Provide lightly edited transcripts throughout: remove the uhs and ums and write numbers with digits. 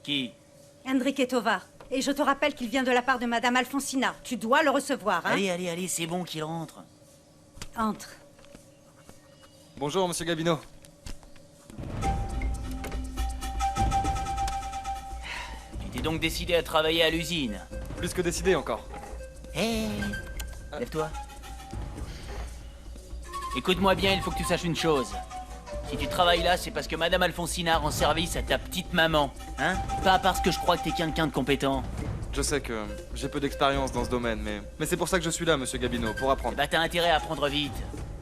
Qui? Enrique Tovar. Et je te rappelle qu'il vient de la part de Madame Alfonsina. Tu dois le recevoir, hein? Allez, c'est bon qu'il rentre. Entre. Bonjour, monsieur Gabino. Tu t'es donc décidé à travailler à l'usine? Plus que décidé encore. Hé, lève-toi. Écoute-moi bien, il faut que tu saches une chose. Si tu travailles là, c'est parce que Madame Alfonsina rend service à ta petite maman, hein? Pas parce que je crois que t'es quelqu'un de compétent. Je sais que j'ai peu d'expérience dans ce domaine, mais c'est pour ça que je suis là, monsieur Gabino, pour apprendre. Bah t'as intérêt à apprendre vite.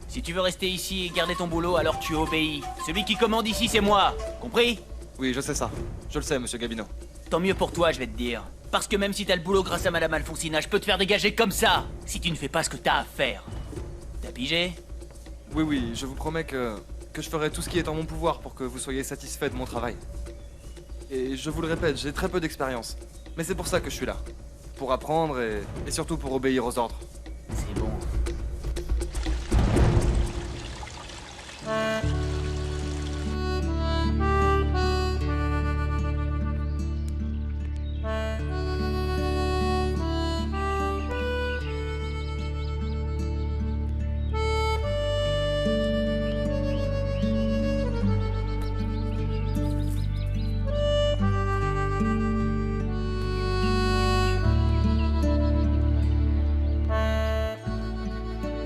Si tu veux rester ici et garder ton boulot, alors tu obéis. Celui qui commande ici, c'est moi. Compris? Oui, je sais ça. Je le sais, monsieur Gabino. Tant mieux pour toi, je vais te dire. Parce que même si t'as le boulot grâce à Madame Alfonsina, je peux te faire dégager comme ça, si tu ne fais pas ce que t'as à faire. T'as pigé? Oui, je vous promets que je ferai tout ce qui est en mon pouvoir pour que vous soyez satisfait de mon travail. Et je vous le répète, j'ai très peu d'expérience. Mais c'est pour ça que je suis là. Pour apprendre et surtout pour obéir aux ordres. C'est bon.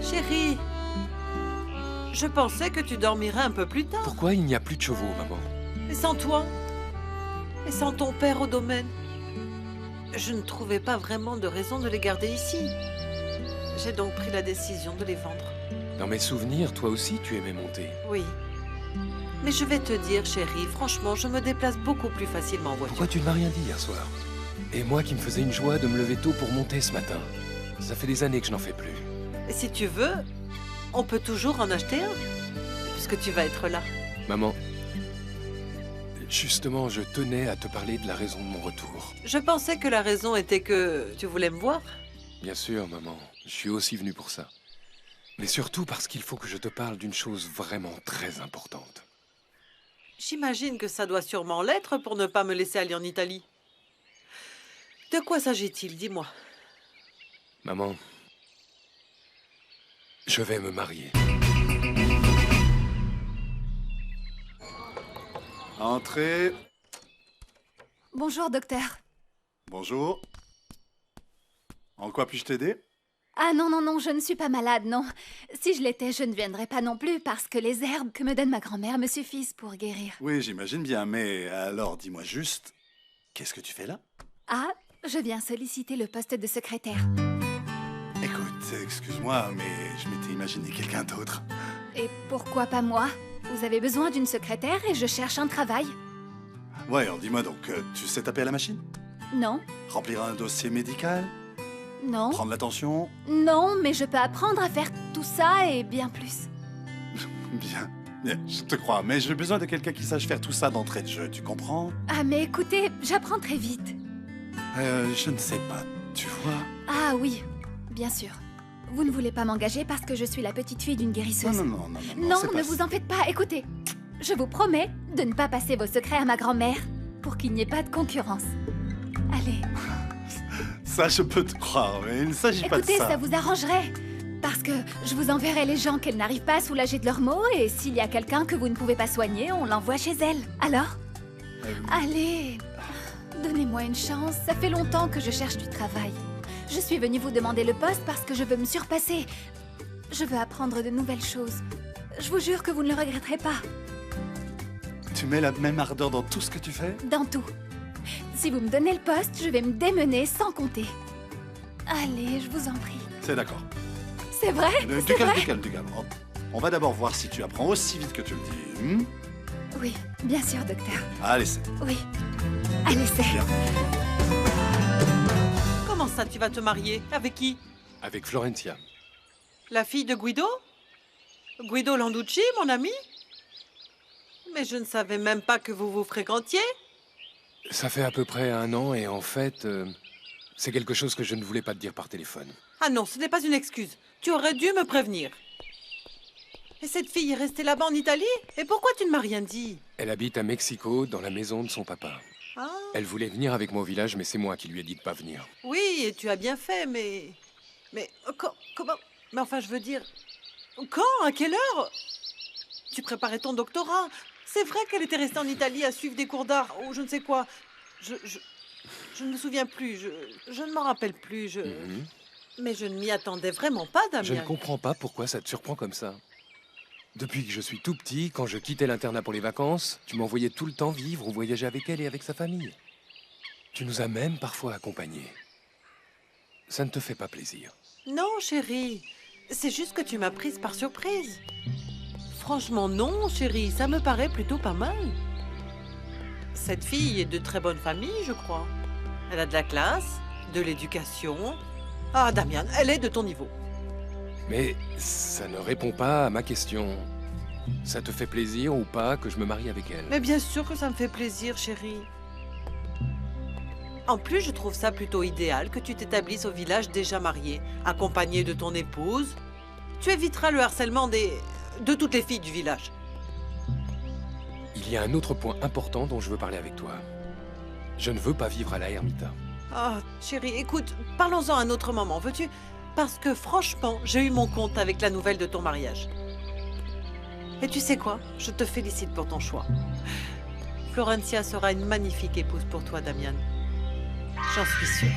Chérie, je pensais que tu dormirais un peu plus tard. Pourquoi il n'y a plus de chevaux, maman? Et sans toi? Et sans ton père au domaine? Je ne trouvais pas vraiment de raison de les garder ici. J'ai donc pris la décision de les vendre. Dans mes souvenirs, toi aussi, tu aimais monter. Oui. Mais je vais te dire, chérie, franchement, je me déplace beaucoup plus facilement en voiture. Pourquoi tu ne m'as rien dit hier soir? Et moi qui me faisais une joie de me lever tôt pour monter ce matin. Ça fait des années que je n'en fais plus. Et si tu veux, on peut toujours en acheter un, puisque tu vas être là. Maman, justement, je tenais à te parler de la raison de mon retour. Je pensais que la raison était que tu voulais me voir. Bien sûr, maman, je suis aussi venu pour ça. Mais surtout parce qu'il faut que je te parle d'une chose vraiment très importante. J'imagine que ça doit sûrement l'être pour ne pas me laisser aller en Italie. De quoi s'agit-il, dis-moi? Maman, je vais me marier. Entrez. Bonjour, docteur. Bonjour. En quoi puis-je t'aider? Ah non, je ne suis pas malade, non. Si je l'étais, je ne viendrais pas non plus parce que les herbes que me donne ma grand-mère me suffisent pour guérir. Oui, j'imagine bien, mais alors dis-moi juste, qu'est-ce que tu fais là? Ah, je viens solliciter le poste de secrétaire. Écoute, excuse-moi, mais je m'étais imaginé quelqu'un d'autre. Et pourquoi pas moi? Vous avez besoin d'une secrétaire et je cherche un travail. Ouais, alors dis-moi donc, tu sais taper à la machine? Non, Remplir un dossier médical? non, Prendre l'attention? non, mais je peux apprendre à faire tout ça et bien plus. Bien. Bien, je te crois, mais j'ai besoin de quelqu'un qui sache faire tout ça d'entrée de jeu, tu comprends? Ah mais écoutez, j'apprends très vite. Je ne sais pas, tu vois? Ah oui, bien sûr. Vous ne voulez pas m'engager parce que je suis la petite fille d'une guérisseuse. Non, Non, c'est ne pas vous ça. en faites pas, écoutez. Je vous promets de ne pas passer vos secrets à ma grand-mère pour qu'il n'y ait pas de concurrence. Allez, Ça, je peux te croire, mais il ne s'agit pas de écoutez, ça. ça vous arrangerait. Parce que je vous enverrai les gens qu'elle n'arrive pas à soulager de leurs maux et s'il y a quelqu'un que vous ne pouvez pas soigner, on l'envoie chez elle. Alors Allez, donnez-moi une chance, ça fait longtemps que je cherche du travail. Je suis venue vous demander le poste parce que je veux me surpasser. Je veux apprendre de nouvelles choses. Je vous jure que vous ne le regretterez pas. Tu mets la même ardeur dans tout ce que tu fais? Dans tout. Si vous me donnez le poste, je vais me démener sans compter. Allez, je vous en prie. C'est d'accord. C'est vrai? C'est vrai? Du calme. On va d'abord voir si tu apprends aussi vite que tu le dis. Oui, bien sûr, docteur. Allez, c'est... Oui. Allez, c'est... Bien. Comment ça, tu vas te marier? Avec qui? Avec Florentia. La fille de Guido? Guido Landucci, mon ami? Mais je ne savais même pas que vous vous fréquentiez. Ça fait à peu près 1 an et en fait, c'est quelque chose que je ne voulais pas te dire par téléphone. Ah non, ce n'est pas une excuse. Tu aurais dû me prévenir. Et cette fille est restée là-bas en Italie? Et pourquoi tu ne m'as rien dit? Elle habite à Mexico, dans la maison de son papa. Ah, Elle voulait venir avec moi au village, mais c'est moi qui lui ai dit de pas venir. Oui, et tu as bien fait, mais... comment... Mais enfin, je veux dire... Quand? À quelle heure? Tu préparais ton doctorat. C'est vrai qu'elle était restée en Italie à suivre des cours d'art, ou je ne sais quoi. Je ne me souviens plus, je ne m'en rappelle plus, Mais je ne m'y attendais vraiment pas, Damien. Je ne comprends pas pourquoi ça te surprend comme ça. Depuis que je suis tout petit, quand je quittais l'internat pour les vacances, tu m'envoyais tout le temps vivre ou voyager avec elle et avec sa famille. Tu nous as même parfois accompagnés. Ça ne te fait pas plaisir? Non, chérie. C'est juste que tu m'as prise par surprise. Franchement, non, chérie. Ça me paraît plutôt pas mal. Cette fille est de très bonne famille, je crois. Elle a de la classe, de l'éducation. Ah, Damien, elle est de ton niveau. Mais ça ne répond pas à ma question. Ça te fait plaisir ou pas que je me marie avec elle? Mais bien sûr que ça me fait plaisir, chérie. En plus, je trouve ça plutôt idéal que tu t'établisses au village déjà marié, accompagné de ton épouse. Tu éviteras le harcèlement de toutes les filles du village. Il y a un autre point important dont je veux parler avec toi. Je ne veux pas vivre à la ermita. Ah, chérie, écoute, parlons-en un autre moment, veux-tu? Parce que franchement, j'ai eu mon compte avec la nouvelle de ton mariage. Et tu sais quoi? Je te félicite pour ton choix. Florencia sera une magnifique épouse pour toi, Damien. J'en suis sûre.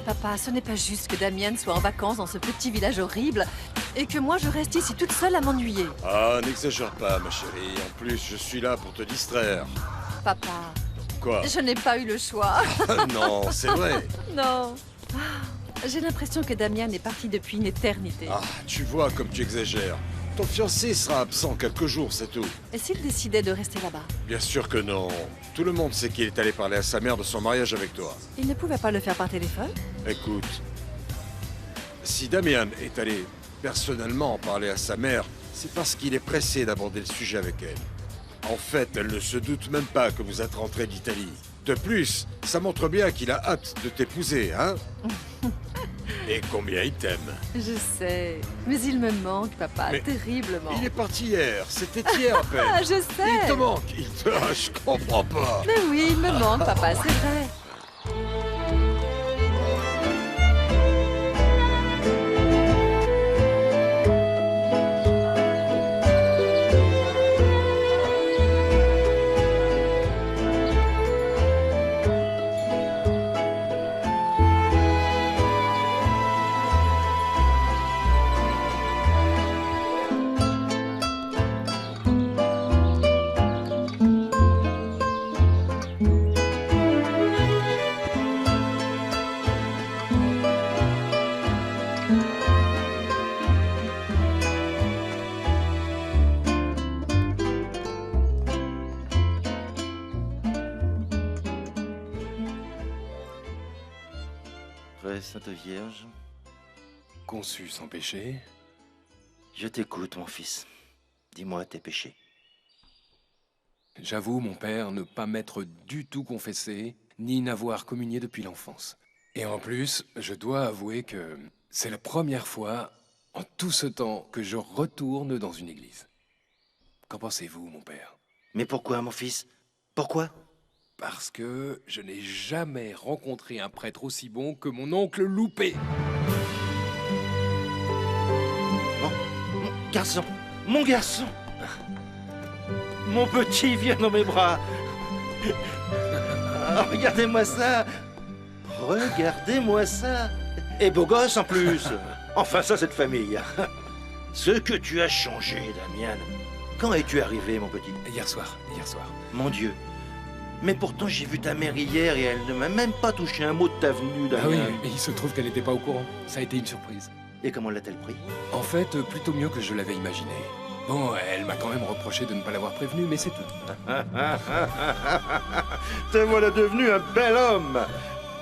Papa, ce n'est pas juste que Damien soit en vacances dans ce petit village horrible et que moi je reste ici toute seule à m'ennuyer. Ah, n'exagère pas, ma chérie. En plus, je suis là pour te distraire. Papa, Quoi? je n'ai pas eu le choix. Non, c'est vrai. Non. J'ai l'impression que Damien est parti depuis une éternité. Ah, tu vois comme tu exagères. Ton fiancé sera absent quelques jours, c'est tout. Et s'il décidait de rester là-bas? Bien sûr que non. Tout le monde sait qu'il est allé parler à sa mère de son mariage avec toi. Il ne pouvait pas le faire par téléphone? Écoute, si Damien est allé personnellement parler à sa mère, c'est parce qu'il est pressé d'aborder le sujet avec elle. En fait, elle ne se doute même pas que vous êtes rentré d'Italie. De plus, ça montre bien qu'il a hâte de t'épouser, hein? Et combien il t'aime. Je sais, mais il me manque, papa, Mais terriblement. Il est parti hier, c'était hier à peine. Ah, je sais. Il te manque, Ah, je comprends pas. Mais oui, il me manque, papa, c'est vrai. Vraie Sainte Vierge, Conçu sans péché, je t'écoute, mon fils. Dis-moi tes péchés. j'avoue, mon père, ne pas m'être du tout confessé, ni n'avoir communié depuis l'enfance. Et en plus, je dois avouer que c'est la première fois, en tout ce temps, que je retourne dans une église. Qu'en pensez-vous, mon père? Mais pourquoi, mon fils? Pourquoi? Parce que je n'ai jamais rencontré un prêtre aussi bon que mon oncle Loupé. Mon garçon! Mon garçon! Mon petit, viens dans mes bras! Ah, regardez-moi ça! Regardez-moi ça! Et beau gosse en plus! Enfin, ça, cette famille! Ce que tu as changé, Damien! Quand es-tu arrivé, mon petit? Hier soir. Mon Dieu! Mais pourtant, j'ai vu ta mère hier et elle ne m'a même pas touché un mot de ta venue, Ah oui, Damien. mais il se trouve qu'elle n'était pas au courant. Ça a été une surprise. Et comment l'a-t-elle pris? En fait, plutôt mieux que je l'avais imaginé. Bon, elle m'a quand même reproché de ne pas l'avoir prévenu, mais c'est tout. Te voilà devenu un bel homme!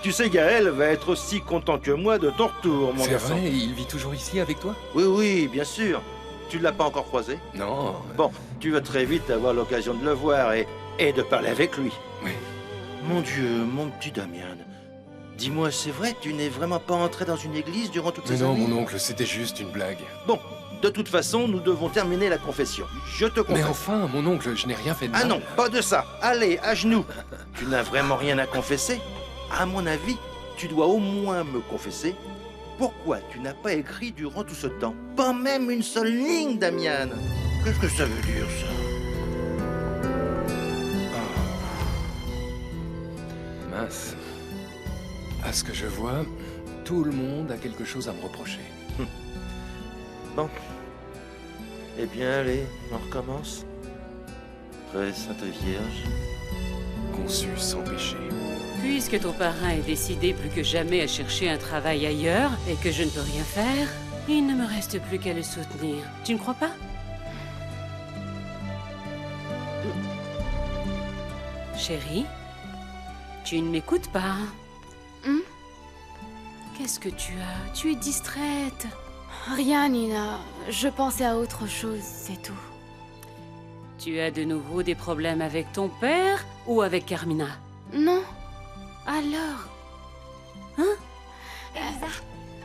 Tu sais, Gaël va être aussi content que moi de ton retour, mon C'est garçon. vrai, il vit toujours ici avec toi? Oui, oui, bien sûr. Tu ne l'as pas encore croisé? Non. Bon, tu vas très vite avoir l'occasion de le voir et de parler avec lui. Oui. Mon Dieu, mon petit Damien. Dis-moi, c'est vrai, tu n'es vraiment pas entré dans une église durant toutes Mais ces non, années? mon oncle, c'était juste une blague. Bon, De toute façon, nous devons terminer la confession. Je te confesse. Mais enfin, mon oncle, je n'ai rien fait de mal. Ah non, pas de ça. Allez, à genoux. Tu n'as vraiment rien à confesser? À mon avis, tu dois au moins me confesser pourquoi tu n'as pas écrit durant tout ce temps. Pas même une seule ligne, Damian. Qu'est-ce que ça veut dire, ça? Mince. À ce que je vois, tout le monde a quelque chose à me reprocher. Bon. Eh bien, allez, on recommence. Très Sainte Vierge. Conçu sans péché. Puisque ton parrain est décidé plus que jamais à chercher un travail ailleurs et que je ne peux rien faire, il ne me reste plus qu'à le soutenir. Tu ne crois pas? Chérie, tu ne m'écoutes pas. Qu'est-ce que tu as? Tu es distraite. Rien, Nina. Je pensais à autre chose, c'est tout. Tu as de nouveau des problèmes avec ton père ou avec Carmina? Non. Alors?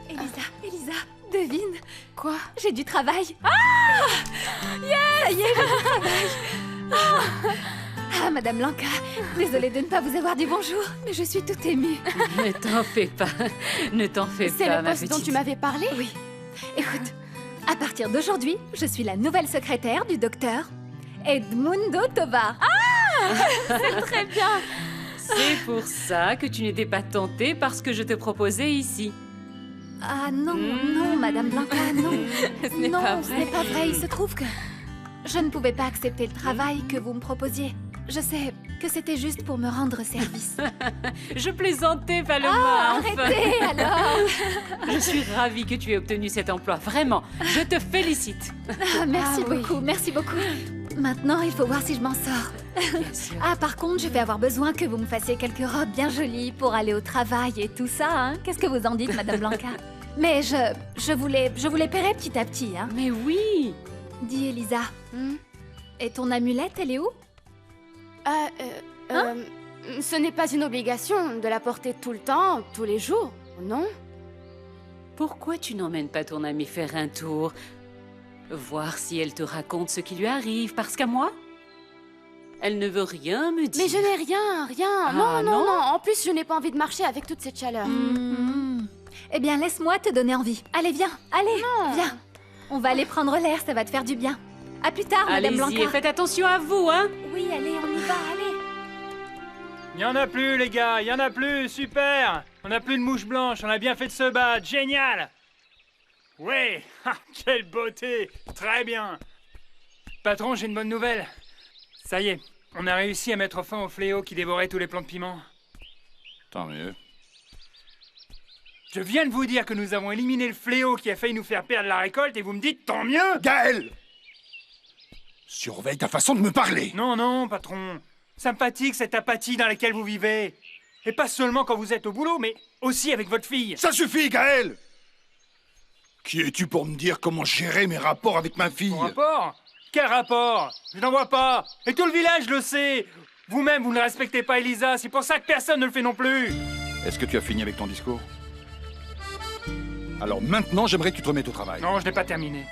Elisa, devine. Quoi? J'ai du travail. Ah! Yes! Ça y est, j'ai du travail. Ah, Madame Blanca, désolée de ne pas vous avoir dit bonjour, mais je suis toute émue. Ne t'en fais pas. Ne t'en fais C'est pas, le ma poste petite. dont tu m'avais parlé? Oui. Écoute, à partir d'aujourd'hui, je suis la nouvelle secrétaire du docteur Edmundo Tovar. Ah! C'est très bien. C'est pour ça que tu n'étais pas tentée par ce que je te proposais ici. Ah non, non, Madame Blanca, non. Ce n'est non, pas ce vrai. n'est pas vrai. Il se trouve que je ne pouvais pas accepter le travail que vous me proposiez. Je sais que c'était juste pour me rendre service. Je plaisantais, Paloma. Ah, enfin. arrêtez alors. Je suis ravie que tu aies obtenu cet emploi. Vraiment, je te félicite. Ah, merci Ah oui. beaucoup, merci beaucoup. Maintenant, il faut voir si je m'en sors. Bien sûr. Ah, par contre, je vais avoir besoin que vous me fassiez quelques robes bien jolies pour aller au travail et tout ça, hein. Qu'est-ce que vous en dites, Madame Blanca? Mais je vous les paierai petit à petit, hein. Mais oui. Dis, Elisa. Et ton amulette, elle est où? Ce n'est pas une obligation de la porter tout le temps, tous les jours, non? Pourquoi tu n'emmènes pas ton amie faire un tour? Voir si elle te raconte ce qui lui arrive, parce qu'à moi, elle ne veut rien me dire. Mais je n'ai rien. Ah, non, non, non non. En plus, je n'ai pas envie de marcher avec toute cette chaleur. Eh bien, laisse-moi te donner envie. Allez, viens, allez, viens. On va aller prendre l'air, ça va te faire du bien. À plus tard, Madame Allez-y Blanca. et faites attention à vous, hein. Oui, allez, on y va, allez. Il y en a plus, les gars, il y en a plus, super. On n'a plus de mouches blanches, on a bien fait de se battre, génial. Ouais, quelle beauté, très bien. Patron, j'ai une bonne nouvelle. Ça y est, on a réussi à mettre fin au fléau qui dévorait tous les plants de piment. Tant mieux. Je viens de vous dire que nous avons éliminé le fléau qui a failli nous faire perdre la récolte et vous me dites tant mieux. Gaël! Surveille ta façon de me parler. Non, non, patron. Sympathique cette apathie dans laquelle vous vivez. Et pas seulement quand vous êtes au boulot, mais aussi avec votre fille. Ça suffit, Gaël! Qui es-tu pour me dire comment gérer mes rapports avec ma fille? Mon rapport? Quel rapport? Je n'en vois pas. Et tout le village le sait. Vous-même, vous ne respectez pas Elisa. C'est pour ça que personne ne le fait non plus. Est-ce que tu as fini avec ton discours? Alors maintenant, j'aimerais que tu te remettes au travail. Non, je n'ai pas terminé.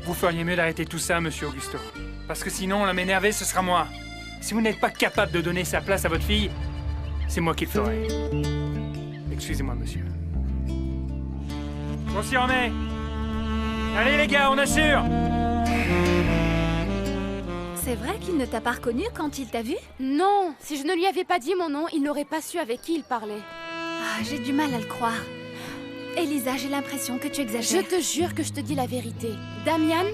Vous feriez mieux d'arrêter tout ça, monsieur Augusto. Parce que sinon, l'homme énervé, ce sera moi. Si vous n'êtes pas capable de donner sa place à votre fille, c'est moi qui le ferai. Excusez-moi, monsieur. On s'y remet. Allez, les gars, on assure. C'est vrai qu'il ne t'a pas reconnu quand il t'a vu? Non, si je ne lui avais pas dit mon nom, il n'aurait pas su avec qui il parlait. Ah, j'ai du mal à le croire. Elisa, j'ai l'impression que tu Je exagères. te jure que je te dis la vérité. Damian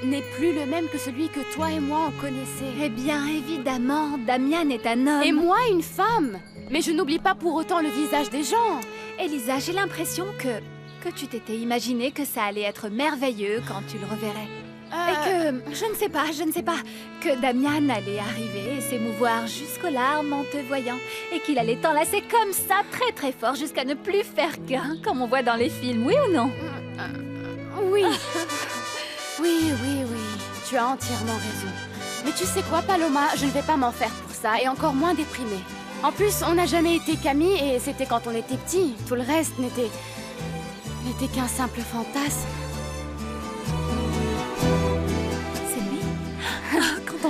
n'est plus le même que celui que toi et moi on connaissait. Eh bien, évidemment, Damian est un homme. Et moi, une femme. Mais je n'oublie pas pour autant le visage des gens. Elisa, j'ai l'impression que tu t'étais imaginé que ça allait être merveilleux quand tu le reverrais. Et que, je ne sais pas, que Damian allait arriver et s'émouvoir jusqu'aux larmes en te voyant. Et qu'il allait t'enlacer comme ça, très très fort, jusqu'à ne plus faire qu'un, comme on voit dans les films, oui ou non? Oui. Oui. Tu as entièrement raison. Mais tu sais quoi, Paloma, je ne vais pas m'en faire pour ça, et encore moins déprimée. En plus, on n'a jamais été qu'amis, et c'était quand on était petits. Tout le reste n'était qu'un simple fantasme.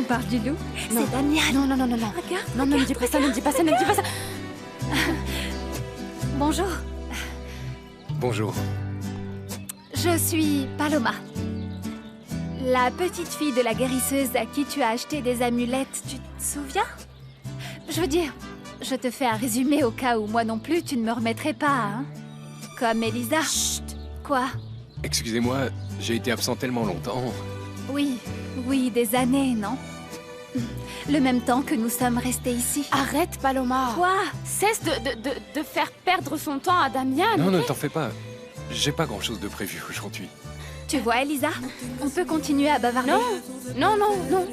On parle du loup. C'est Damien. Non, non, non, non, non. Regarde. Non, ne me dis pas ça, ne me dis pas ça, ne me dis pas ça. Bonjour. Bonjour. Je suis Paloma. La petite fille de la guérisseuse à qui tu as acheté des amulettes, tu te souviens? Je veux dire, je te fais un résumé au cas où moi non plus tu ne me remettrais pas, hein? Comme Elisa. Chut. Quoi? Excusez-moi, j'ai été absent tellement longtemps. Oui, oui, des années, non? Le même temps que nous sommes restés ici. Arrête, Paloma. Quoi? Cesse de faire perdre son temps à Damien. Non, ok? ne t'en fais pas. J'ai pas grand-chose de prévu aujourd'hui. Tu vois, Elisa? On peut continuer à bavarder. Non, non, non, non.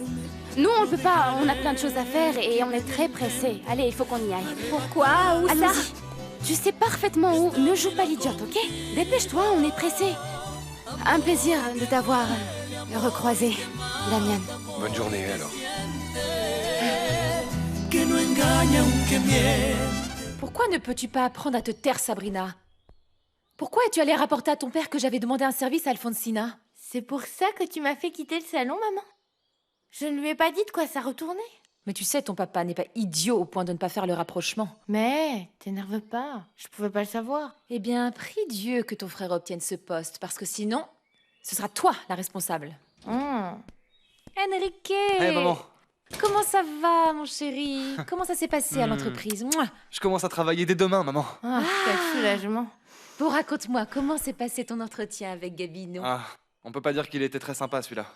Nous, on ne peut pas. On a plein de choses à faire et on est très pressés. Allez, il faut qu'on y aille. Pourquoi? Où ça? Allons-y. Tu sais parfaitement où. Ne joue pas l'idiote, ok? Dépêche-toi, on est pressés. Un plaisir de t'avoir recroisé, Damien. Bonne journée alors. Pourquoi ne peux-tu pas apprendre à te taire, Sabrina? Pourquoi es-tu allée rapporter à ton père que j'avais demandé un service à Alfonsina? C'est pour ça que tu m'as fait quitter le salon, maman? Je ne lui ai pas dit de quoi ça retournait. Mais tu sais, ton papa n'est pas idiot au point de ne pas faire le rapprochement. Mais, t'énerve pas. Je pouvais pas le savoir. Eh bien, prie Dieu que ton frère obtienne ce poste, parce que sinon, ce sera toi la responsable. Enrique! Hé, maman. Comment ça va, mon chéri? Comment ça s'est passé à l'entreprise? Mouah. Je commence à travailler dès demain, maman. Quel soulagement. Bon, raconte-moi, comment s'est passé ton entretien avec Gabino? Ah, on peut pas dire qu'il était très sympa, celui-là.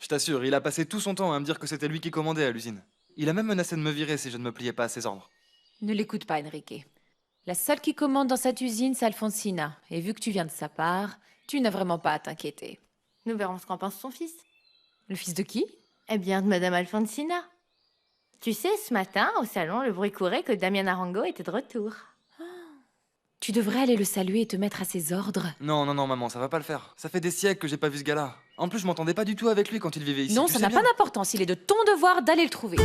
Je t'assure, il a passé tout son temps à me dire que c'était lui qui commandait à l'usine. Il a même menacé de me virer si je ne me pliais pas à ses ordres. Ne l'écoute pas, Enrique. La seule qui commande dans cette usine, c'est Alfonsina. Et vu que tu viens de sa part, tu n'as vraiment pas à t'inquiéter. Nous verrons ce qu'en pense son fils. Le fils de qui? Eh bien, de Madame Alfonsina. Tu sais, ce matin, au salon, le bruit courait que Damien Arango était de retour. Tu devrais aller le saluer et te mettre à ses ordres. Non, non, non, maman, ça va pas le faire. Ça fait des siècles que j'ai pas vu ce gars-là. En plus, je m'entendais pas du tout avec lui quand il vivait ici. Non, tu ça sais n'a bien. pas d'importance. Il est de ton devoir d'aller le trouver.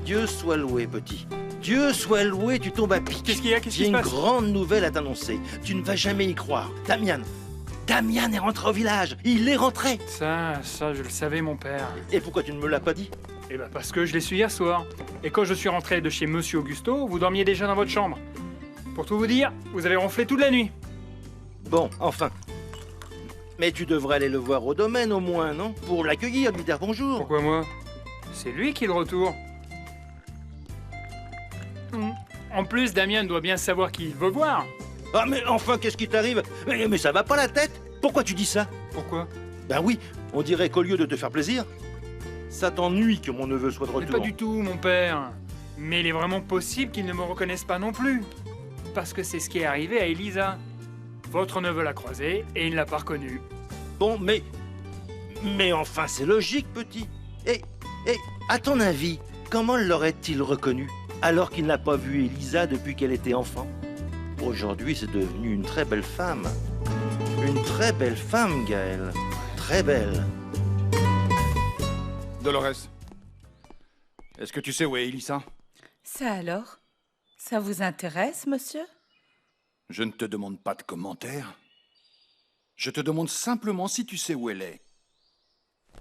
Dieu soit loué, petit. Dieu soit loué, tu tombes à pic. Qu'est-ce qu'il y a? Qu'est-ce qui J'ai se une passe? grande nouvelle à t'annoncer. Tu ne vas jamais y croire. Damien est rentré au village. Il est rentré. Ça, je le savais, mon père. Et pourquoi tu ne me l'as pas dit? Eh ben parce que je l'ai su hier soir. Et quand je suis rentré de chez Monsieur Augusto, vous dormiez déjà dans votre chambre. Pour tout vous dire, vous avez ronflé toute la nuit. Bon, enfin. Mais tu devrais aller le voir au domaine au moins, non? Pour l'accueillir, lui dire bonjour. Pourquoi moi? C'est lui qui est de retour. En plus, Damien doit bien savoir qui il veut voir. Ah mais enfin, qu'est-ce qui t'arrive? Mais ça va pas la tête? Pourquoi tu dis ça? Pourquoi? Ben oui, on dirait qu'au lieu de te faire plaisir, ça t'ennuie que mon neveu soit de Mais retour. pas du tout, mon père. Mais il est vraiment possible qu'il ne me reconnaisse pas non plus. Parce que c'est ce qui est arrivé à Elisa. Votre neveu l'a croisé et il ne l'a pas reconnu. Bon, mais enfin, c'est logique, petit. Et à ton avis, comment l'aurait-il reconnu alors qu'il n'a pas vu Elisa depuis qu'elle était enfant? Aujourd'hui, c'est devenu une très belle femme. Une très belle femme, Gaël. Très belle. Dolores, est-ce que tu sais où est Elisa? Ça alors? Ça vous intéresse, monsieur? Je ne te demande pas de commentaires. Je te demande simplement si tu sais où elle est.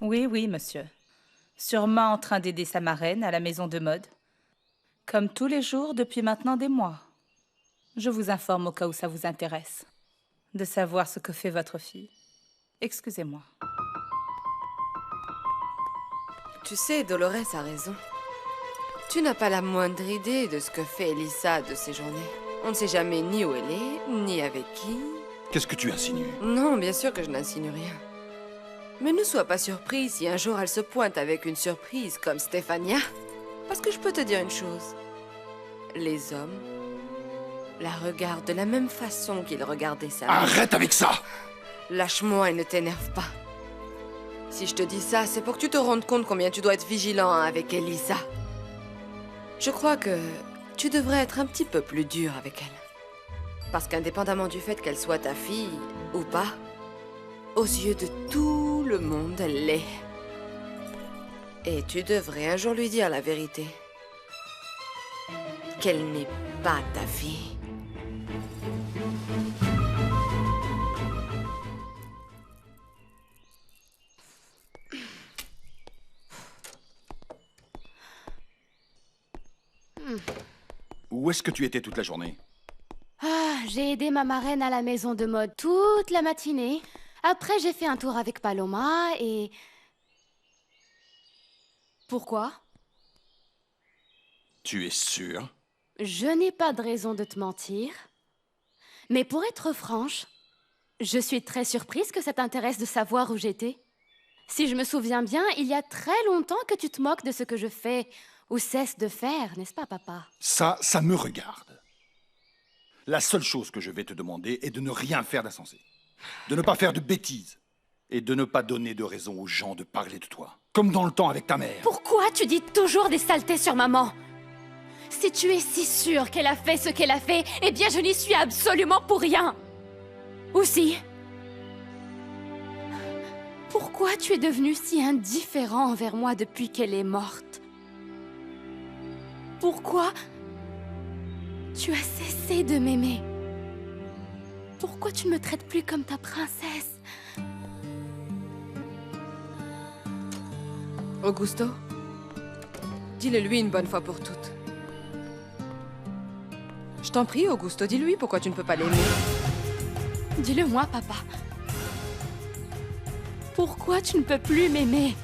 Oui, oui, monsieur. Sûrement en train d'aider sa marraine à la maison de mode. Comme tous les jours depuis maintenant des mois. Je vous informe au cas où ça vous intéresse. De savoir ce que fait votre fille. Excusez-moi. Tu sais, Dolores a raison. Tu n'as pas la moindre idée de ce que fait Elisa de ses journées. On ne sait jamais ni où elle est, ni avec qui. Qu'est-ce que tu insinues? Non, bien sûr que je n'insinue rien. Mais ne sois pas surpris si un jour elle se pointe avec une surprise comme Stéphania. Parce que je peux te dire une chose. Les hommes la regardent de la même façon qu'ils regardaient sa mère. Arrête avec ça! Lâche-moi et ne t'énerve pas. Si je te dis ça, c'est pour que tu te rendes compte combien tu dois être vigilant avec Elisa. Je crois que tu devrais être un petit peu plus dur avec elle. Parce qu'indépendamment du fait qu'elle soit ta fille ou pas, aux yeux de tout le monde, elle l'est. Et tu devrais un jour lui dire la vérité. Qu'elle n'est pas ta fille. Où est-ce que tu étais toute la journée? Ah, j'ai aidé ma marraine à la maison de mode toute la matinée. Après, j'ai fait un tour avec Paloma et... Pourquoi? Tu es sûre? Je n'ai pas de raison de te mentir. Mais pour être franche, je suis très surprise que ça t'intéresse de savoir où j'étais. Si je me souviens bien, il y a très longtemps que tu te moques de ce que je fais ou cesse de faire, n'est-ce pas, papa? Ça me regarde. La seule chose que je vais te demander est de ne rien faire d'insensé. De ne pas faire de bêtises. Et de ne pas donner de raison aux gens de parler de toi. Comme dans le temps avec ta mère. Pourquoi tu dis toujours des saletés sur maman? Si tu es si sûre qu'elle a fait ce qu'elle a fait, eh bien je n'y suis absolument pour rien. Ou si? Pourquoi tu es devenu si indifférent envers moi depuis qu'elle est morte? Pourquoi tu as cessé de m'aimer? Pourquoi tu ne me traites plus comme ta princesse? Augusto, dis-le-lui une bonne fois pour toutes. Je t'en prie, Augusto, dis-lui pourquoi tu ne peux pas l'aimer. Dis-le-moi, papa. Pourquoi tu ne peux plus m'aimer?